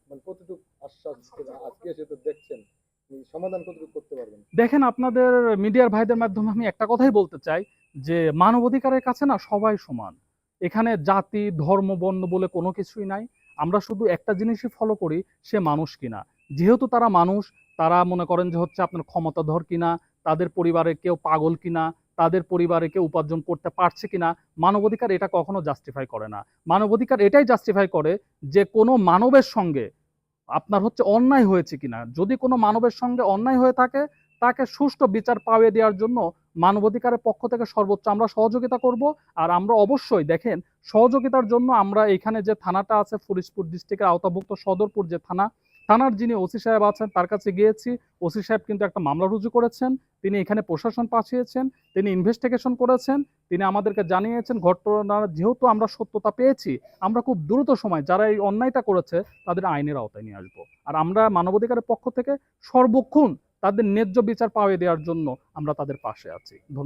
মানে কতটুকু আশ্বাস আজকে এসে তো দেখছেন, সমাধান কতটুকু করতে পারবেন? দেখেন, আপনাদের মিডিয়ার ভাইদের মাধ্যমে আমি একটা কথাই বলতে চাই যে মানবাধিকারের কাছে না সবাই সমান। এখানে জাতি ধর্ম বর্ণ বলে কোনো কিছুই নাই। আমরা শুধু একটা জিনিসই ফলো করি, সে মানুষ কিনা। যেহেতু তারা মানুষ, তারা মনে করেন যে হচ্ছে আপনার ক্ষমতাধর কিনা, তাদের পরিবারে কেউ পাগল কিনা, তাদের পরিবারে কেউ উপার্জন করতে পারছে কিনা, মানবাধিকার এটা কখনো জাস্টিফাই করে না। মানবাধিকার এটাই জাস্টিফাই করে যে কোনো মানবের সঙ্গে আপনার হচ্ছে অন্যায় হয়েছে কিনা। যদি কোনো মানবের সঙ্গে অন্যায় হয়ে থাকে, তাকে সুষ্ঠু বিচার পাওয়ে দেওয়ার জন্য মানবাধিকারের পক্ষ থেকে সর্বোচ্চ আমরা সহযোগিতা করব। আর আমরা অবশ্যই দেখেন, সহযোগিতার জন্য আমরা এখানে যে থানাটা আছে ফরিদপুর ডিস্ট্রিক্টের আওতাভুক্ত সদরপুর যে থানা, থানার যিনি ওসি সাহেব আছেন তার কাছে গিয়েছি। ওসি সাহেব কিন্তু একটা মামলা রুজু করেছেন, তিনি এখানে প্রশাসন পাঠিয়েছেন, তিনি ইনভেস্টিগেশন করেছেন, তিনি আমাদেরকে জানিয়েছেন ঘটনা যেহেতু আমরা সত্যতা পেয়েছি, আমরা খুব দ্রুত সময় যারা এই অন্যায়টা করেছে তাদের আইনের আওতায় নিয়ে আসবো। আর আমরা মানবাধিকারের পক্ষ থেকে সর্বক্ষণ তাদের ন্যায্য বিচার পাওয়া দেওয়ার জন্য আমরা তাদের পাশে আছি। ধন্যবাদ।